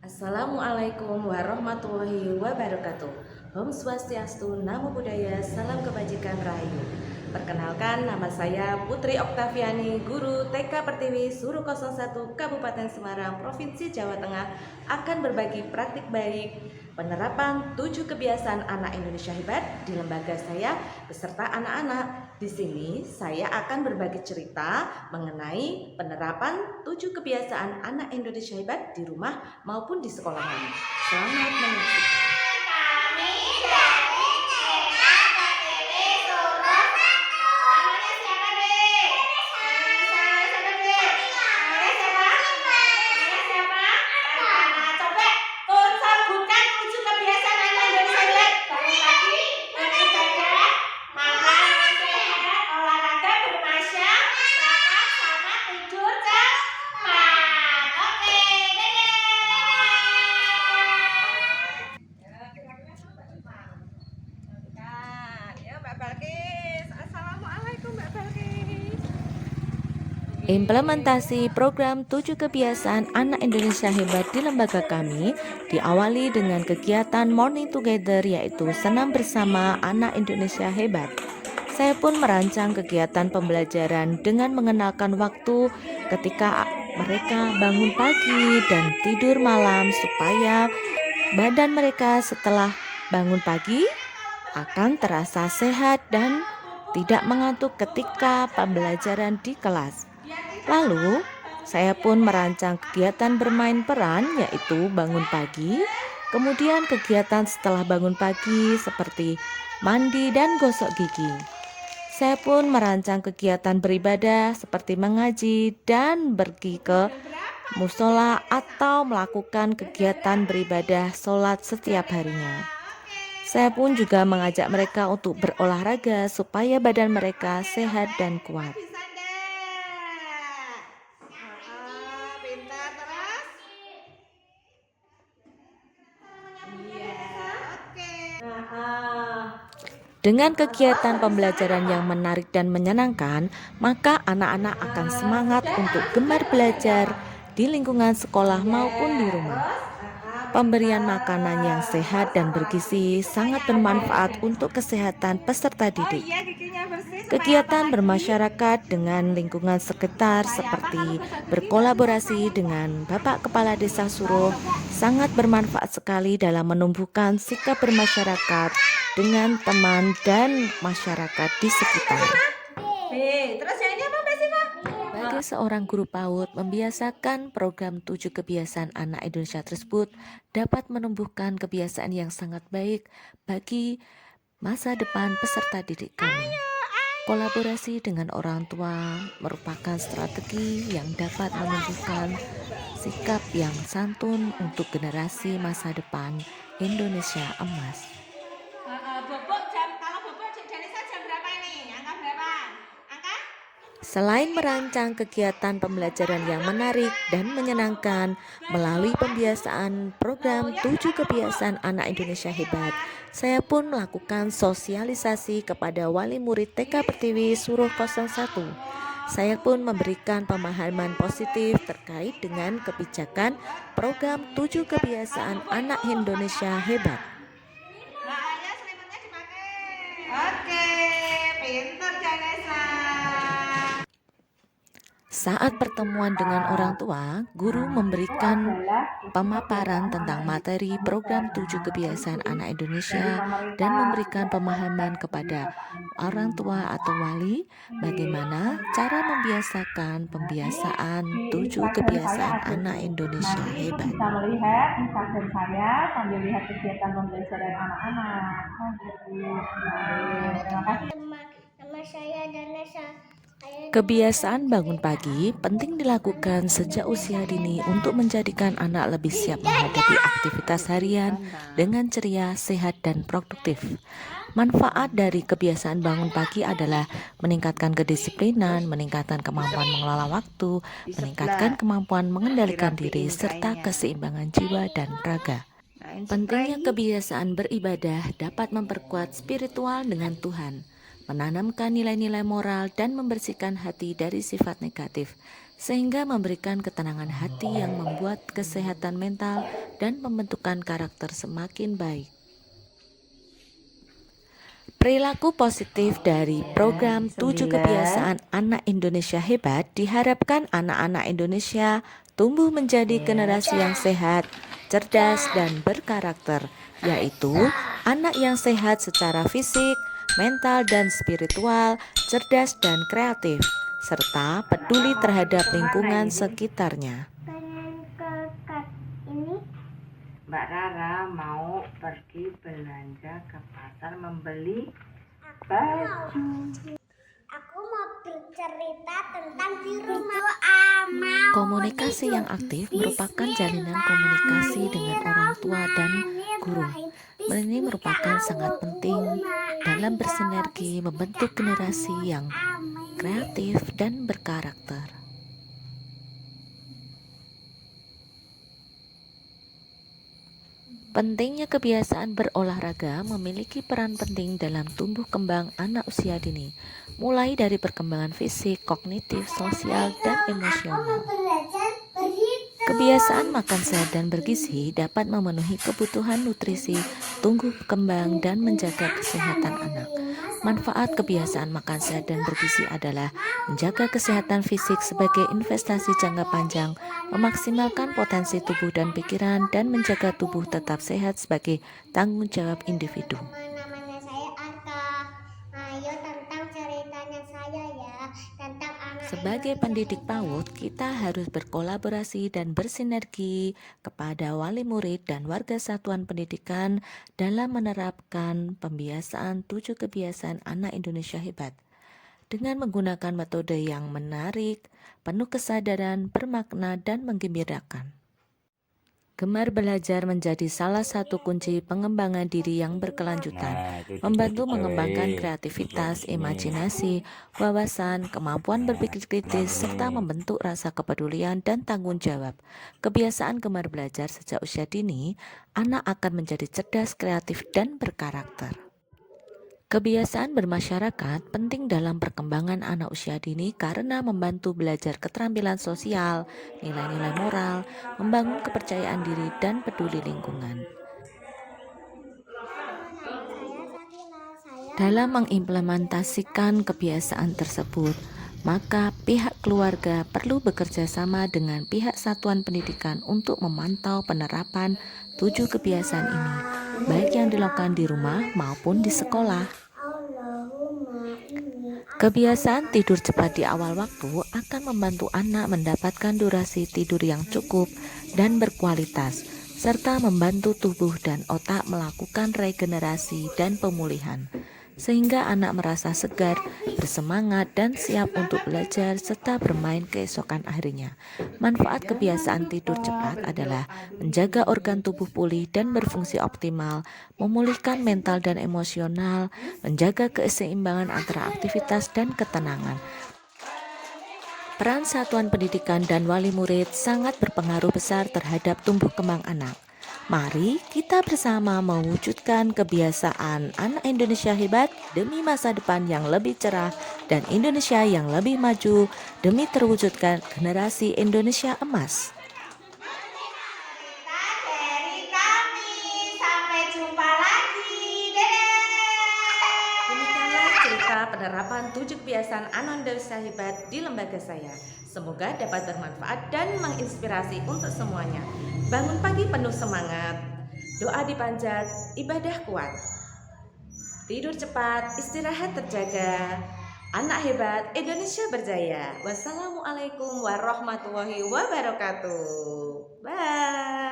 Assalamualaikum warahmatullahi wabarakatuh. Om Swastiastu, Namo Buddhaya, Salam Kebajikan Rahayu. Perkenalkan, nama saya Putri Oktaviani, Guru TK Pertiwi Suruh 01 Kabupaten Semarang, Provinsi Jawa Tengah, akan berbagi praktik baik penerapan 7 kebiasaan anak Indonesia hebat di lembaga saya beserta anak-anak. Di sini saya akan berbagi cerita mengenai penerapan 7 kebiasaan anak Indonesia hebat di rumah maupun di sekolahan. Selamat menyaksikan. Kami dari TK Pertiwi Suruh. Namanya siapa, Dek? Siapa, Dek? Namanya siapa? Namanya siapa? Nah, coba Kun sebutkan 7 kebiasaan anak Indonesia hebat. Bangun pagi, beribadah, makan sehat, olahraga, bermasyarakat, sama tidur cepat. Oke, dadah. Ya, Mbak Balkis. Assalamualaikum, Mbak Balkis. Implementasi program 7 kebiasaan anak Indonesia hebat di lembaga kami diawali dengan kegiatan Morning Together, yaitu senam bersama anak Indonesia hebat. Saya pun merancang kegiatan pembelajaran dengan mengenalkan waktu ketika mereka bangun pagi dan tidur malam supaya badan mereka setelah bangun pagi akan terasa sehat dan tidak mengantuk ketika pembelajaran di kelas. Lalu, saya pun merancang kegiatan bermain peran, yaitu bangun pagi, kemudian kegiatan setelah bangun pagi seperti mandi dan gosok gigi. Saya pun merancang kegiatan beribadah seperti mengaji dan pergi ke musola atau melakukan kegiatan beribadah sholat setiap harinya. Saya pun juga mengajak mereka untuk berolahraga supaya badan mereka sehat dan kuat. Bisa enggak? Pintar terus. Iya, oke. Dengan kegiatan pembelajaran yang menarik dan menyenangkan, maka anak-anak akan semangat untuk gemar belajar di lingkungan sekolah maupun di rumah. Pemberian makanan yang sehat dan bergizi sangat bermanfaat untuk kesehatan peserta didik. Iya, giginya bersih. Kegiatan bermasyarakat dengan lingkungan sekitar seperti berkolaborasi dengan Bapak Kepala Desa Suruh sangat bermanfaat sekali dalam menumbuhkan sikap bermasyarakat dengan teman dan masyarakat di sekitar. Terus yang ini apa, Mbak Siva? Sebagai seorang guru PAUD, membiasakan program 7 kebiasaan anak Indonesia tersebut dapat menumbuhkan kebiasaan yang sangat baik bagi masa depan peserta didik kami. Kolaborasi dengan orang tua merupakan strategi yang dapat menumbuhkan sikap yang santun untuk generasi masa depan Indonesia emas. Kalau Bobo Cik Danisa jam berapa ini? Angka berapa? Angka? Selain merancang kegiatan pembelajaran yang menarik dan menyenangkan melalui pembiasaan program 7 kebiasaan anak Indonesia hebat, saya pun melakukan sosialisasi kepada wali murid TK Pertiwi Suruh 01. Saya pun memberikan pemahaman positif terkait dengan kebijakan program 7 kebiasaan anak Indonesia hebat. Nah, ayo selimutnya dipakai. Oke, pintar Danisa. Saat pertemuan dengan orang tua, guru memberikan pemaparan tentang materi program 7 kebiasaan anak Indonesia dan memberikan pemahaman kepada orang tua atau wali bagaimana cara membiasakan pembiasaan 7 kebiasaan anak Indonesia hebat. Bisa melihat Instagram saya sambil lihat kegiatan pembelajaran anak-anak. Terima kasih. Nama saya Danesa. Kebiasaan bangun pagi penting dilakukan sejak usia dini untuk menjadikan anak lebih siap menghadapi aktivitas harian dengan ceria, sehat, dan produktif. Manfaat dari kebiasaan bangun pagi adalah meningkatkan kedisiplinan, meningkatkan kemampuan mengelola waktu, meningkatkan kemampuan mengendalikan diri, serta keseimbangan jiwa dan raga. Pentingnya kebiasaan beribadah dapat memperkuat spiritual dengan Tuhan, menanamkan nilai-nilai moral dan membersihkan hati dari sifat negatif, sehingga memberikan ketenangan hati yang membuat kesehatan mental dan pembentukan karakter semakin baik. Perilaku positif dari program 7 Kebiasaan Anak Indonesia Hebat diharapkan anak-anak Indonesia tumbuh menjadi generasi yang sehat, cerdas, dan berkarakter, yaitu anak yang sehat secara fisik, mental, dan spiritual, cerdas dan kreatif, serta peduli terhadap lingkungan sekitarnya. Pengen ke ini. Mbak Rara mau pergi belanja ke pasar membeli baju. Aku mau bercerita tentang di rumah amal. Komunikasi yang aktif merupakan jalinan komunikasi dengan orang tua dan guru. Ini merupakan sangat penting dalam bersinergi membentuk generasi yang kreatif dan berkarakter. Pentingnya kebiasaan berolahraga memiliki peran penting dalam tumbuh kembang anak usia dini, mulai dari perkembangan fisik, kognitif, sosial, dan emosional. Kebiasaan makan sehat dan bergizi dapat memenuhi kebutuhan nutrisi, tumbuh kembang, dan menjaga kesehatan anak. Manfaat kebiasaan makan sehat dan bergizi adalah menjaga kesehatan fisik sebagai investasi jangka panjang, memaksimalkan potensi tubuh dan pikiran, dan menjaga tubuh tetap sehat sebagai tanggung jawab individu. Namanya saya Arka. Ayo tentang ceritanya saya ya, tentang anak Sebagai pendidik PAUD, kita harus berkolaborasi dan bersinergi kepada wali murid dan warga satuan pendidikan dalam menerapkan pembiasaan 7 kebiasaan anak Indonesia hebat dengan menggunakan metode yang menarik, penuh kesadaran, bermakna, dan menggembirakan. Gemar belajar menjadi salah satu kunci pengembangan diri yang berkelanjutan, membantu mengembangkan kreativitas, imajinasi, wawasan, kemampuan berpikir kritis, serta membentuk rasa kepedulian dan tanggung jawab. Kebiasaan gemar belajar sejak usia dini, anak akan menjadi cerdas, kreatif, dan berkarakter. Kebiasaan bermasyarakat penting dalam perkembangan anak usia dini karena membantu belajar keterampilan sosial, nilai-nilai moral, membangun kepercayaan diri, dan peduli lingkungan. Dalam mengimplementasikan kebiasaan tersebut, maka pihak keluarga perlu bekerja sama dengan pihak satuan pendidikan untuk memantau penerapan 7 kebiasaan ini, baik yang dilakukan di rumah maupun di sekolah. Kebiasaan tidur cepat di awal waktu akan membantu anak mendapatkan durasi tidur yang cukup dan berkualitas, serta membantu tubuh dan otak melakukan regenerasi dan pemulihan, sehingga anak merasa segar, bersemangat, dan siap untuk belajar serta bermain keesokan harinya. Manfaat kebiasaan tidur cepat adalah menjaga organ tubuh pulih dan berfungsi optimal, memulihkan mental dan emosional, menjaga keseimbangan antara aktivitas dan ketenangan. Peran satuan pendidikan dan wali murid sangat berpengaruh besar terhadap tumbuh kembang anak. Mari kita bersama mewujudkan kebiasaan anak Indonesia hebat demi masa depan yang lebih cerah dan Indonesia yang lebih maju demi terwujudkan generasi Indonesia emas. dari kami. Sampai jumpa lagi. Dadah. Demikianlah cerita penerapan 7 kebiasaan anak Indonesia hebat di lembaga saya. Semoga dapat bermanfaat dan menginspirasi untuk semuanya. Bangun pagi penuh semangat, doa dipanjat, ibadah kuat. Tidur cepat, istirahat terjaga. Anak hebat, Indonesia berjaya. Wassalamualaikum warahmatullahi wabarakatuh. Bye.